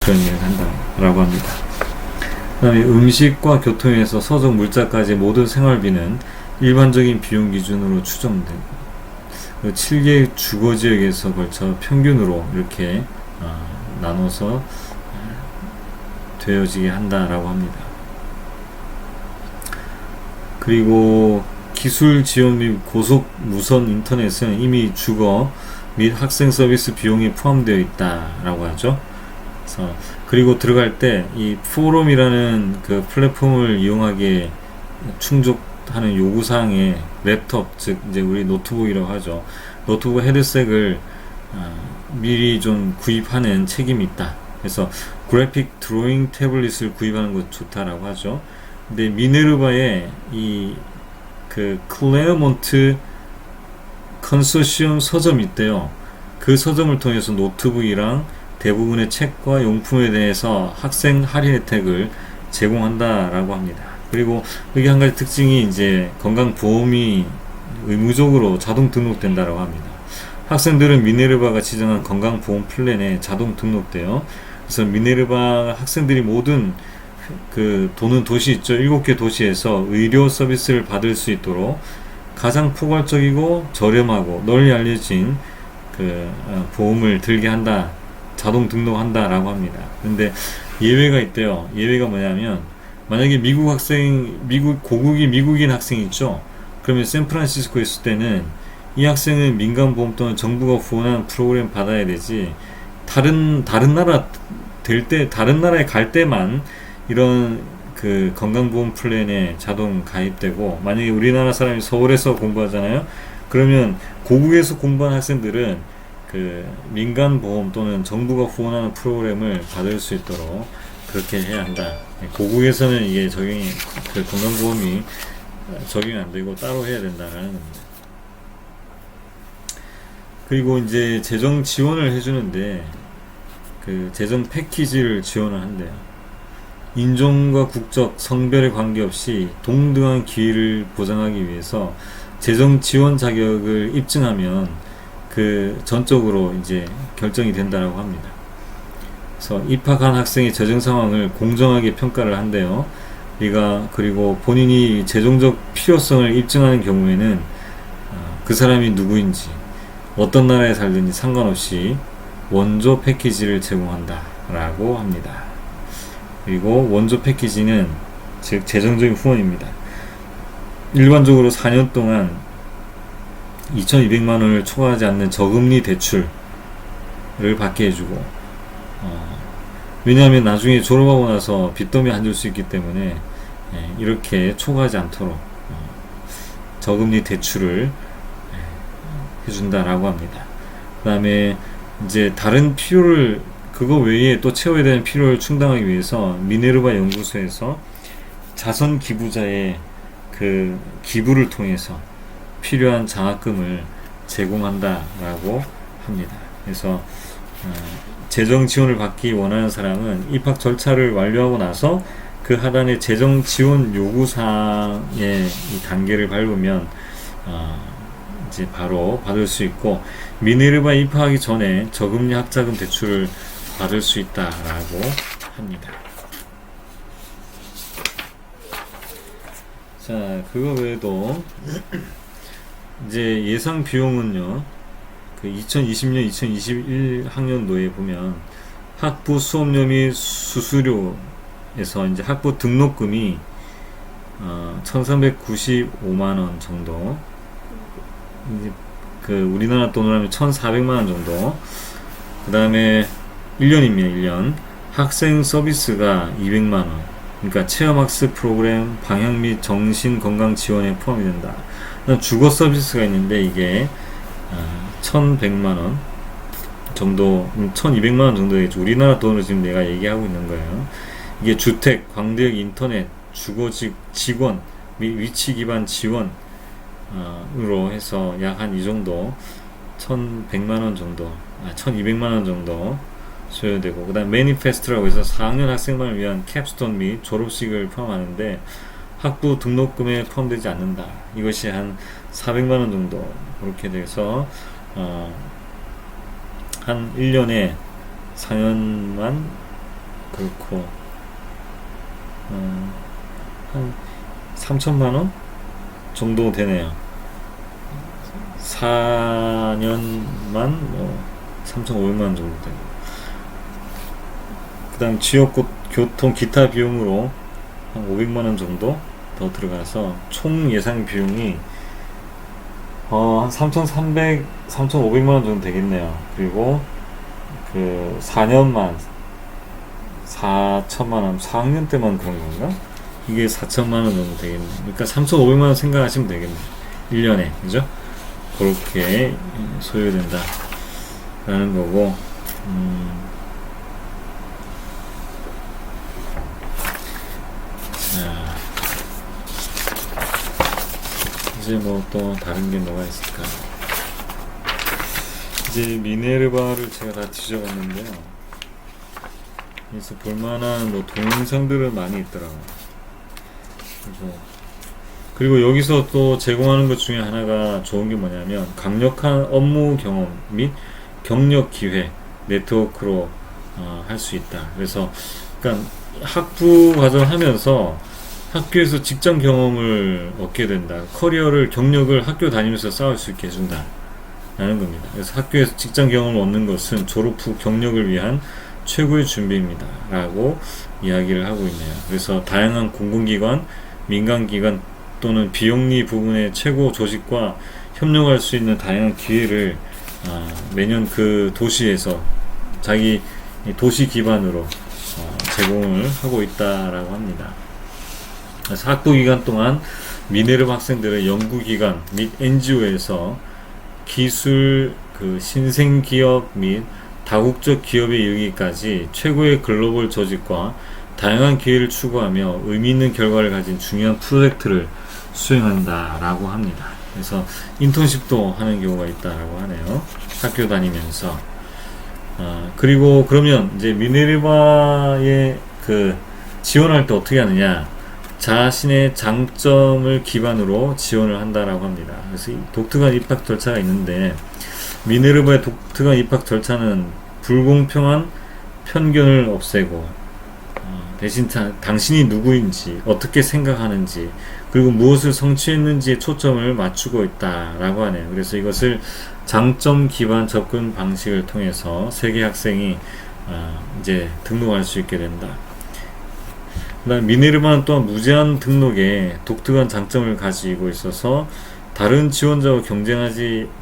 그런 일을 한다라고 합니다. 그 다음에 음식과 교통에서 서적 물자까지 모든 생활비는 일반적인 비용 기준으로 추정되고 7개의 주거지역에서 걸쳐 평균으로 이렇게 나눠서 되어지게 한다라고 합니다. 그리고 기술 지원 및 고속 무선 인터넷은 이미 주거 및 학생 서비스 비용에 포함되어 있다라고 하죠. 그리고 들어갈 때 이 포럼이라는 그 플랫폼을 이용하기에 충족하는 요구사항에 랩톱, 즉 이제 우리 노트북이라고 하죠. 노트북 헤드셋을 미리 좀 구입하는 책임이 있다. 그래서 그래픽 드로잉 태블릿을 구입하는 것 좋다라고 하죠. 근데 미네르바의 이 그 클레어몬트 컨소시엄 서점이 있대요. 그 서점을 통해서 노트북이랑 대부분의 책과 용품에 대해서 학생 할인 혜택을 제공한다라고 합니다. 그리고 여기 한 가지 특징이 이제 건강보험이 의무적으로 자동 등록된다라고 합니다. 학생들은 미네르바가 지정한 건강보험 플랜에 자동 등록돼요. 그래서 미네르바 학생들이 모든 그 도는 도시 있죠. 7개 도시에서 의료 서비스를 받을 수 있도록 가장 포괄적이고 저렴하고 널리 알려진 그 보험을 들게 한다. 자동 등록한다라고 합니다. 근데 예외가 있대요. 예외가 뭐냐면 만약에 고국이 미국인 학생이 있죠. 그러면 샌프란시스코에 있을 때는 이 학생은 민간보험 또는 정부가 후원하는 프로그램 받아야 되지, 다른 나라 다른 나라에 갈 때만 이런 그 건강보험 플랜에 자동 가입되고, 만약에 우리나라 사람이 서울에서 공부하잖아요. 그러면 고국에서 공부한 학생들은 그 민간보험 또는 정부가 후원하는 프로그램을 받을 수 있도록 그렇게 해야 한다. 고국에서는 이게 그 건강보험이 적용이 안 되고 따로 해야 된다라는 겁니다. 그리고 이제 재정 지원을 해주는데 그 재정 패키지를 지원을 한대요. 인종과 국적, 성별에 관계없이 동등한 기회를 보장하기 위해서 재정 지원 자격을 입증하면 그 전적으로 이제 결정이 된다라고 합니다. 그래서 입학한 학생의 재정 상황을 공정하게 평가를 한대요. 그리고 본인이 재정적 필요성을 입증하는 경우에는 그 사람이 누구인지 어떤 나라에 살든지 상관없이 원조 패키지를 제공한다라고 합니다. 그리고 원조 패키지는 즉 재정적인 후원입니다. 일반적으로 4년 동안 2,200만원을 초과하지 않는 저금리 대출을 받게 해주고, 왜냐하면 나중에 졸업하고 나서 빚더미에 앉을 수 있기 때문에 이렇게 초과하지 않도록 저금리 대출을 해준다라고 합니다. 그 다음에 이제 다른 필요를, 그거 외에 또 채워야 되는 필요를 충당하기 위해서 미네르바 연구소에서 자선 기부자의 그 기부를 통해서 필요한 장학금을 제공한다라고 합니다. 그래서 재정 지원을 받기 원하는 사람은 입학 절차를 완료하고 나서 그 하단의 재정 지원 요구사항의 이 단계를 밟으면 이제 바로 받을 수 있고, 미네르바 입학하기 전에 저금리 학자금 대출을 받을 수 있다라고 합니다. 자, 그거 외에도 이제 예상 비용은요, 그 2020년, 2021 학년도에 보면 학부 수업료 및 수수료에서 이제 학부 등록금이 1,395만원 정도, 이제 그 우리나라 돈으로 하면 1,400만원 정도. 그 다음에 1년입니다. 1년 학생 서비스가 200만원, 그러니까 체험학습 프로그램 방향 및 정신건강 지원에 포함이 된다. 주거 서비스가 있는데 이게 1,100만원 정도, 1,200만원 정도 되겠죠. 우리나라 돈으로 지금 내가 얘기하고 있는 거예요. 이게 주택, 광대역 인터넷, 주거직 직원 및 위치 기반 지원 으로 해서 약 한 이 정도, 1,100만원 정도, 1,200만원 정도 소요되고, 그 다음 매니페스트라고 해서 4학년 학생만을 위한 캡스톤 및 졸업식을 포함하는데 학부 등록금에 포함되지 않는다. 이것이 한 400만원 정도 그렇게 돼서 한 1년에 4년만 그렇고 한 3천만원 정도 되네요. 4년만 뭐 3,500만원 정도 되고, 그 다음 지역 교통 기타 비용으로 한 500만원 정도 더 들어가서 총 예상 비용이 한 3,300, 3,500만원 정도 되겠네요. 그리고 그 4년만 4천만원, 4학년 때만 그런 건가? 이게 4천만원 정도 되겠네. 그러니까 3,500만원 생각하시면 되겠네. 1년에. 그죠? 그렇게 소요된다 라는 거고, 자, 이제 뭐 또 다른 게 뭐가 있을까? 이제 미네르바를 제가 다 뒤져봤는데요. 그래서 볼만한 뭐 동영상들은 많이 있더라고요. 그리고 여기서 또 제공하는 것 중에 하나가 좋은 게 뭐냐면, 강력한 업무 경험 및 경력 기회 네트워크로 할 수 있다. 그래서 그러니까 학부 과정 하면서 학교에서 직장 경험을 얻게 된다. 커리어를, 경력을 학교 다니면서 쌓을 수 있게 해준다 라는 겁니다. 그래서 학교에서 직장 경험을 얻는 것은 졸업 후 경력을 위한 최고의 준비입니다 라고 이야기를 하고 있네요. 그래서 다양한 공공기관, 민간기관 또는 비영리 부분의 최고 조직과 협력할 수 있는 다양한 기회를 매년 그 도시에서 자기 도시 기반으로 제공을 하고 있다라고 합니다. 그래서 학부 기간 동안 미네르바 학생들은 연구기관 및 NGO에서 기술, 신생기업 및 다국적 기업에 이르기까지 최고의 글로벌 조직과 다양한 기회를 추구하며 의미 있는 결과를 가진 중요한 프로젝트를 수행한다라고 합니다. 그래서 인턴십도 하는 경우가 있다라고 하네요. 학교 다니면서. 그리고 그러면 이제 미네르바에 지원할 때 어떻게 하느냐? 자신의 장점을 기반으로 지원을 한다라고 합니다. 그래서 독특한 입학 절차가 있는데, 미네르바의 독특한 입학 절차는 불공평한 편견을 없애고 대신 당신이 누구인지, 어떻게 생각하는지, 그리고 무엇을 성취했는지에 초점을 맞추고 있다라고 하네요. 그래서 이것을 장점 기반 접근 방식을 통해서 세계 학생이 이제 등록할 수 있게 된다. 그다음 미네르바는 또한 무제한 등록에 독특한 장점을 가지고 있어서 다른 지원자와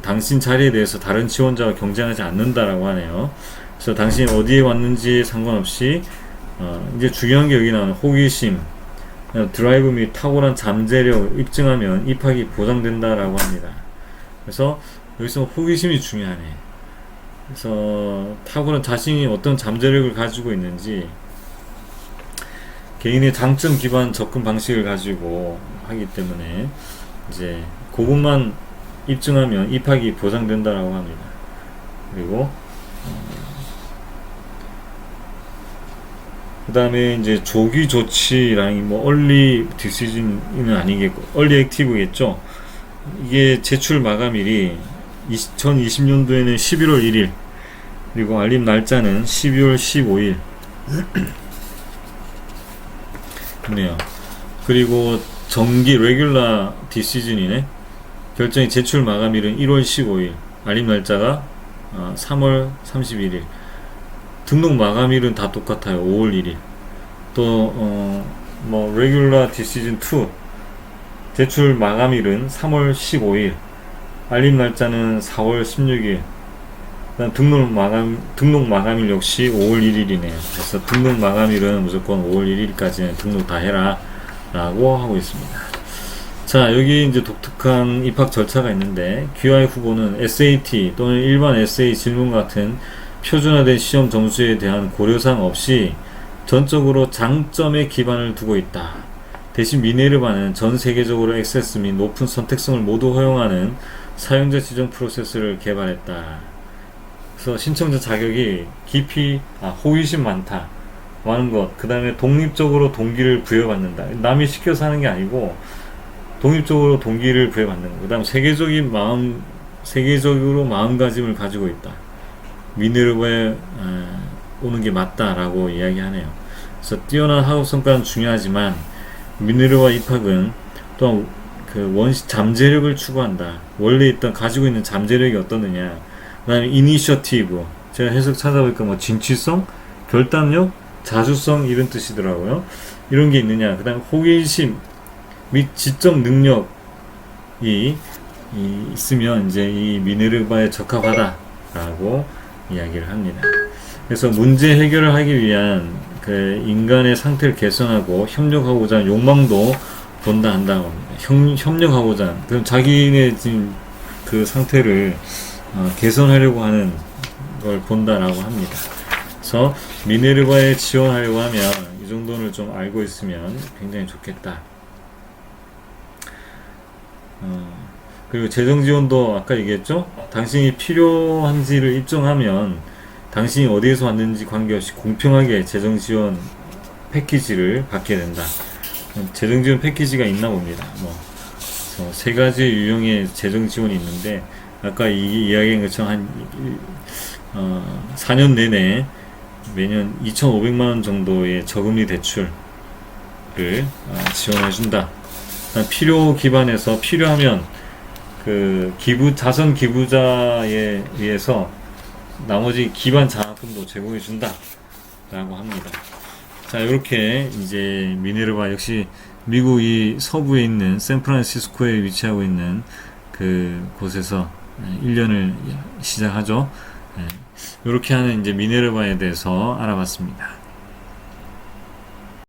당신 자리에 대해서 다른 지원자와 경쟁하지 않는다라고 하네요. 그래서 당신이 어디에 왔는지에 상관없이 이제 중요한 게 여기 나오는 호기심, 드라이브 및 탁월한 잠재력을 입증하면 입학이 보장된다라고 합니다. 그래서 여기서 호기심이 중요하네. 그래서 탁월한 자신이 어떤 잠재력을 가지고 있는지, 개인의 장점 기반 접근 방식을 가지고 하기 때문에 이제 그것만 입증하면 입학이 보장된다라고 합니다. 그리고 그 다음에 이제 조기 조치랑 뭐 얼리 디시즌은 아니겠고 얼리 액티브겠죠. 이게 제출 마감일이 2020년도에는 11월 1일, 그리고 알림 날짜는 12월 15일 네요. 그리고 정기 레귤라 디시즌이네. 결정의 제출 마감일은 1월 15일, 알림 날짜가 3월 31일, 등록 마감일은 다 똑같아요. 5월 1일. 또 뭐 레귤라 디시즌 2 제출 마감일은 3월 15일, 알림 날짜는 4월 16일. 등록 마감일 역시 5월 1일이네요. 그래서 등록 마감일은 무조건 5월 1일까지는 등록 다 해라 라고 하고 있습니다. 자, 여기 이제 독특한 입학 절차가 있는데, QI 후보는 SAT 또는 일반 에세이 질문 같은 표준화된 시험 점수에 대한 고려사항 없이 전적으로 장점에 기반을 두고 있다. 대신 미네르바는 전 세계적으로 액세스 및 높은 선택성을 모두 허용하는 사용자 지정 프로세스를 개발했다. 그래서 신청자 자격이 깊이 호기심 많다, 많은 것, 그 다음에 독립적으로 동기를 부여받는다. 남이 시켜서 하는 게 아니고 독립적으로 동기를 부여받는 것. 그 다음 세계적으로 마음가짐을 가지고 있다. 미네르바에 오는 게 맞다라고 이야기하네요. 그래서 뛰어난 학업 성과는 중요하지만 미네르바 입학은 또한 그 원시 잠재력을 추구한다. 원래 있던 가지고 있는 잠재력이 어떻느냐. 그다음에 이니셔티브. 제가 해석 찾아보니까 뭐 진취성, 결단력, 자주성 이런 뜻이더라고요. 이런 게 있느냐. 그다음에 호기심 및 지적 능력이 있으면 이제 이 미네르바에 적합하다라고 이야기를 합니다. 그래서 문제 해결을 하기 위한 그 인간의 상태를 개선하고 협력하고자 하는 욕망도 본다 한다고 합니다. 협력하고자 그럼 자기네 지금 그 상태를 개선하려고 하는 걸 본다라고 합니다. 그래서 미네르바에 지원하려고 하면 이 정도를 좀 알고 있으면 굉장히 좋겠다. 그리고 재정 지원도 아까 얘기했죠? 당신이 필요한지를 입증하면 당신이 어디에서 왔는지 관계없이 공평하게 재정 지원 패키지를 받게 된다. 재정 지원 패키지가 있나 봅니다. 세 가지 유형의 재정 지원이 있는데 아까 이야기한 것처럼 한 4년 내내 매년 2,500만 원 정도의 저금리 대출을 지원해 준다. 필요 기반에서 필요하면 그 자선 기부자에 의해서 나머지 기반 장학금도 제공해 준다 라고 합니다. 자, 이렇게 이제 미네르바 역시 미국 이 서부에 있는 샌프란시스코에 위치하고 있는 그 곳에서 1년을 시작하죠. 이렇게 하는 이제 미네르바에 대해서 알아봤습니다.